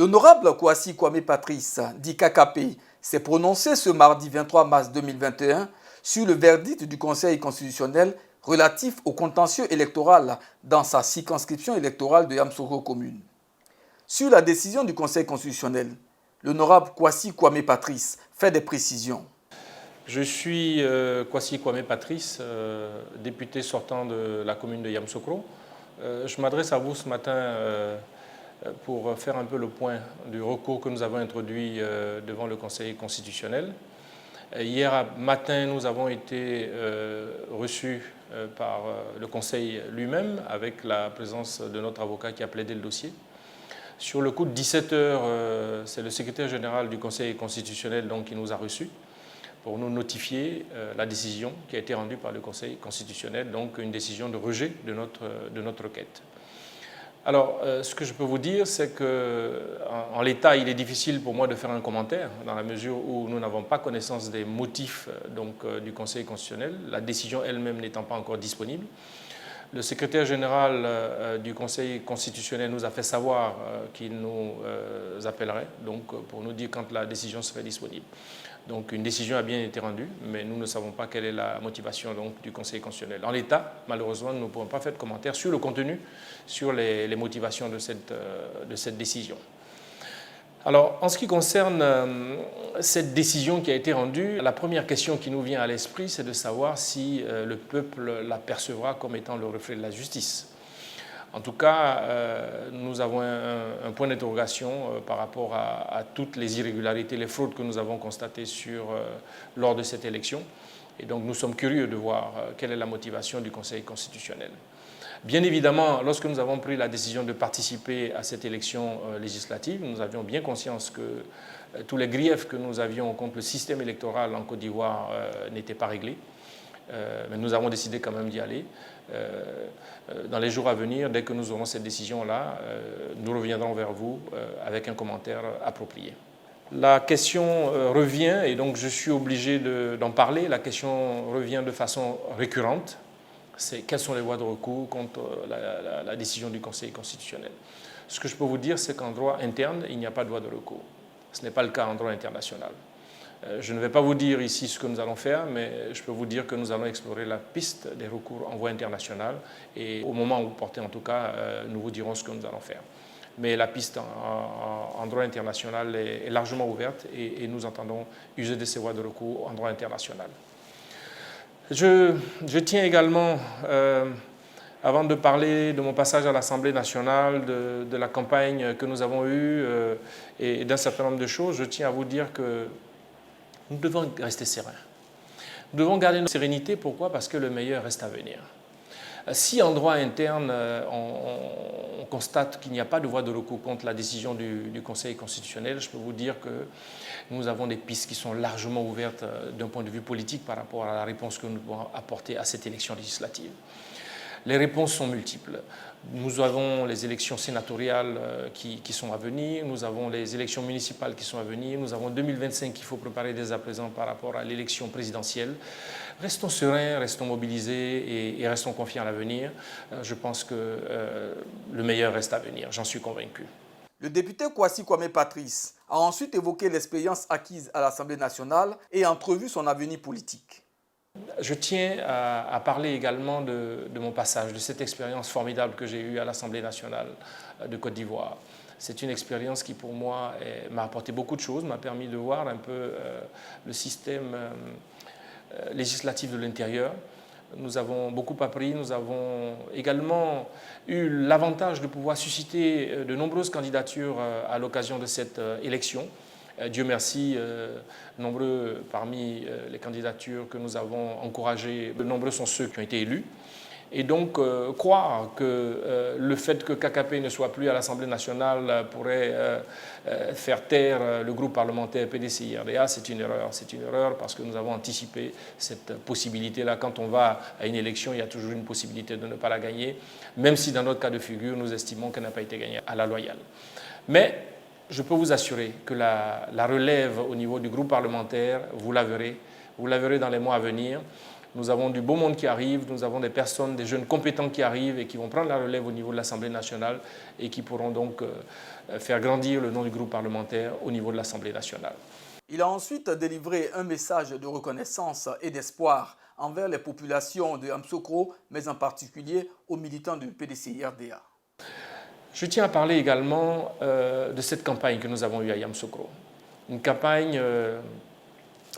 L'honorable Kwasi Kwame Patrice, dit KKP, s'est prononcé ce mardi 23 mars 2021 sur le verdict du Conseil constitutionnel relatif au contentieux électoral dans sa circonscription électorale de Yamoussoukro commune. Sur la décision du Conseil constitutionnel, l'honorable Kwasi Kwame Patrice fait des précisions. Je suis Kwasi Kwame Patrice, député sortant de la commune de Yamoussoukro. Je m'adresse à vous ce matin pour faire un peu le point du recours que nous avons introduit devant le Conseil constitutionnel. Hier matin, nous avons été reçus par le Conseil lui-même avec la présence de notre avocat qui a plaidé le dossier. Sur le coup de 17 heures, c'est le secrétaire général du Conseil constitutionnel donc, qui nous a reçus pour nous notifier la décision qui a été rendue par le Conseil constitutionnel, donc une décision de rejet de notre requête. Alors, ce que je peux vous dire, c'est qu'en l'état, il est difficile pour moi de faire un commentaire, dans la mesure où nous n'avons pas connaissance des motifs du Conseil constitutionnel, la décision elle-même n'étant pas encore disponible. Le secrétaire général du Conseil constitutionnel nous a fait savoir qu'il nous appellerait donc, pour nous dire quand la décision serait disponible. Donc une décision a bien été rendue, mais nous ne savons pas quelle est la motivation donc, du Conseil constitutionnel. En l'état, malheureusement, nous ne pouvons pas faire de commentaires sur le contenu, sur les motivations de cette décision. Alors, en ce qui concerne cette décision qui a été rendue, la première question qui nous vient à l'esprit, c'est de savoir si le peuple l'apercevra comme étant le reflet de la justice. En tout cas, nous avons un point d'interrogation par rapport à toutes les irrégularités, les fraudes que nous avons constatées lors de cette élection. Et donc, nous sommes curieux de voir quelle est la motivation du Conseil constitutionnel. Bien évidemment, lorsque nous avons pris la décision de participer à cette élection législative, nous avions bien conscience que tous les griefs que nous avions contre le système électoral en Côte d'Ivoire n'étaient pas réglés. Mais nous avons décidé quand même d'y aller. Dans les jours à venir, dès que nous aurons cette décision-là, nous reviendrons vers vous avec un commentaire approprié. La question revient, et donc je suis obligé d'en parler, la question revient de façon récurrente. C'est quelles sont les voies de recours contre la décision du Conseil constitutionnel. Ce que je peux vous dire, c'est qu'en droit interne, il n'y a pas de voie de recours. Ce n'est pas le cas en droit international. Je ne vais pas vous dire ici ce que nous allons faire, mais je peux vous dire que nous allons explorer la piste des recours en voie internationale et au moment où vous portez en tout cas, nous vous dirons ce que nous allons faire. Mais la piste en droit international est largement ouverte et nous entendons user de ces voies de recours en droit international. Je tiens également, avant de parler de mon passage à l'Assemblée nationale, de la campagne que nous avons eue et d'un certain nombre de choses, je tiens à vous dire que nous devons rester sereins. Nous devons garder notre sérénité. Pourquoi? Parce que le meilleur reste à venir. Si en droit interne, on constate qu'il n'y a pas de voie de recours contre la décision du Conseil constitutionnel, je peux vous dire que nous avons des pistes qui sont largement ouvertes d'un point de vue politique par rapport à la réponse que nous pouvons apporter à cette élection législative. Les réponses sont multiples. Nous avons les élections sénatoriales qui sont à venir, nous avons les élections municipales qui sont à venir, nous avons 2025 qu'il faut préparer dès à présent par rapport à l'élection présidentielle. Restons sereins, restons mobilisés et restons confiants à l'avenir. Je pense que le meilleur reste à venir, j'en suis convaincu. Le député Kwasi Kwame Patrice a ensuite évoqué l'expérience acquise à l'Assemblée nationale et entrevu son avenir politique. Je tiens à parler également de mon passage, de cette expérience formidable que j'ai eue à l'Assemblée nationale de Côte d'Ivoire. C'est une expérience qui, pour moi, m'a apporté beaucoup de choses, m'a permis de voir un peu le système législatif de l'intérieur. Nous avons beaucoup appris, nous avons également eu l'avantage de pouvoir susciter de nombreuses candidatures à l'occasion de cette élection. Dieu merci, nombreux parmi les candidatures que nous avons encouragées, nombreux sont ceux qui ont été élus. Et donc, croire que le fait que KKP ne soit plus à l'Assemblée nationale pourrait faire taire le groupe parlementaire PDCI-RDA, c'est une erreur. C'est une erreur parce que nous avons anticipé cette possibilité-là. Quand on va à une élection, il y a toujours une possibilité de ne pas la gagner, même si dans notre cas de figure, nous estimons qu'elle n'a pas été gagnée à la loyale. Mais je peux vous assurer que la relève au niveau du groupe parlementaire, vous la verrez dans les mois à venir. Nous avons du beau monde qui arrive, nous avons des personnes, des jeunes compétents qui arrivent et qui vont prendre la relève au niveau de l'Assemblée nationale et qui pourront donc faire grandir le nom du groupe parlementaire au niveau de l'Assemblée nationale. Il a ensuite délivré un message de reconnaissance et d'espoir envers les populations de Yamoussoukro, mais en particulier aux militants du PDCI-RDA. Je tiens à parler également de cette campagne que nous avons eue à Yamoussoukro. Une campagne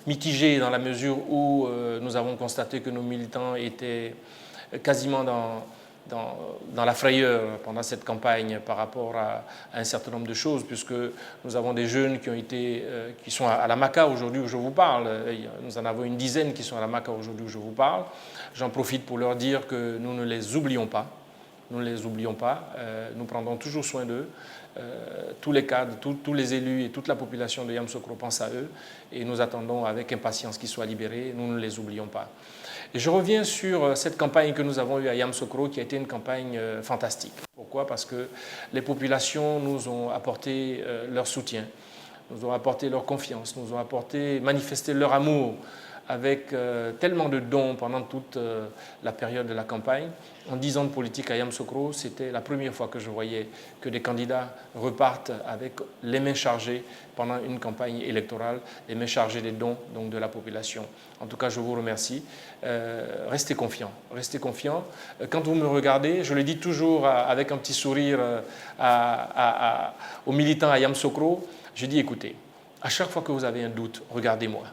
mitigée dans la mesure où nous avons constaté que nos militants étaient quasiment dans la frayeur pendant cette campagne par rapport à un certain nombre de choses, puisque nous avons des jeunes qui sont à la MACA aujourd'hui où je vous parle. Nous en avons une dizaine qui sont à la MACA aujourd'hui où je vous parle. J'en profite pour leur dire que nous ne les oublions pas. Nous ne les oublions pas. Nous prendrons toujours soin d'eux. Tous les cadres, tous les élus et toute la population de Yamoussoukro pensent à eux et nous attendons avec impatience qu'ils soient libérés. Nous ne les oublions pas. Et je reviens sur cette campagne que nous avons eue à Yamoussoukro qui a été une campagne fantastique. Pourquoi? Parce que les populations nous ont apporté leur soutien, nous ont apporté leur confiance, nous ont manifesté leur amour avec tellement de dons pendant toute la période de la campagne. En 10 ans de politique à Yamoussoukro, c'était la première fois que je voyais que des candidats repartent avec les mains chargées pendant une campagne électorale, les mains chargées des dons donc, de la population. En tout cas, je vous remercie. Restez confiants. Restez confiants. Quand vous me regardez, je le dis toujours avec un petit sourire aux militants à Yamoussoukro, je dis écoutez, à chaque fois que vous avez un doute, regardez-moi.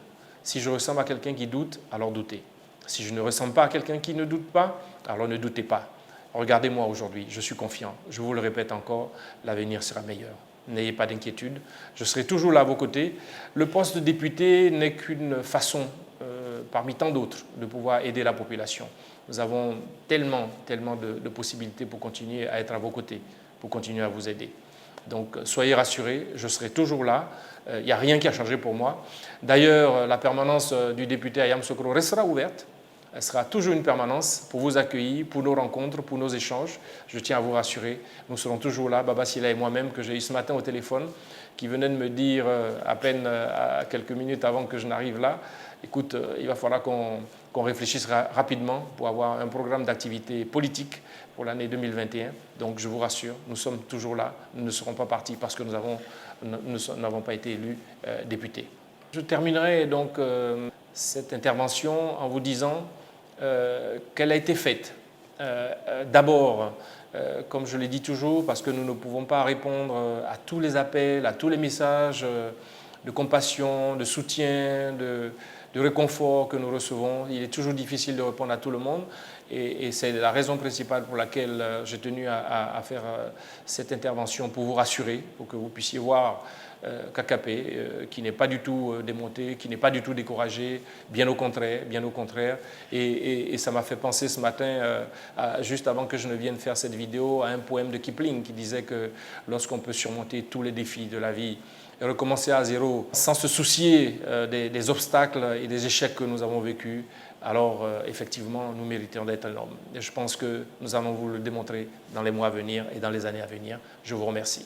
Si je ressemble à quelqu'un qui doute, alors doutez. Si je ne ressemble pas à quelqu'un qui ne doute pas, alors ne doutez pas. Regardez-moi aujourd'hui, je suis confiant. Je vous le répète encore, l'avenir sera meilleur. N'ayez pas d'inquiétude, je serai toujours là à vos côtés. Le poste de député n'est qu'une façon, parmi tant d'autres, de pouvoir aider la population. Nous avons tellement de possibilités pour continuer à être à vos côtés, pour continuer à vous aider. Donc soyez rassurés, je serai toujours là. Il n'y a rien qui a changé pour moi. D'ailleurs, la permanence du député à Yamoussoukro restera ouverte. Elle sera toujours une permanence pour vous accueillir, pour nos rencontres, pour nos échanges. Je tiens à vous rassurer, nous serons toujours là. Baba Sila et moi-même, que j'ai eu ce matin au téléphone, qui venait de me dire à peine à quelques minutes avant que je n'arrive là, écoute, il va falloir qu'on réfléchisse rapidement pour avoir un programme d'activité politique pour l'année 2021. Donc je vous rassure, nous sommes toujours là, nous ne serons pas partis parce que nous n'avons pas été élus députés. Je terminerai donc cette intervention en vous disant qu'elle a été faite. D'abord, comme je l'ai dit toujours, parce que nous ne pouvons pas répondre à tous les appels, à tous les messages de compassion, de soutien, de réconfort que nous recevons. Il est toujours difficile de répondre à tout le monde et c'est la raison principale pour laquelle j'ai tenu à faire cette intervention pour vous rassurer, pour que vous puissiez voir KKP, qui n'est pas du tout démonté, qui n'est pas du tout découragé, bien au contraire. Et ça m'a fait penser ce matin, juste avant que je ne vienne faire cette vidéo, à un poème de Kipling qui disait que lorsqu'on peut surmonter tous les défis de la vie et recommencer à zéro sans se soucier des obstacles et des échecs que nous avons vécus, alors effectivement, nous méritons d'être un homme. Et je pense que nous allons vous le démontrer dans les mois à venir et dans les années à venir. Je vous remercie.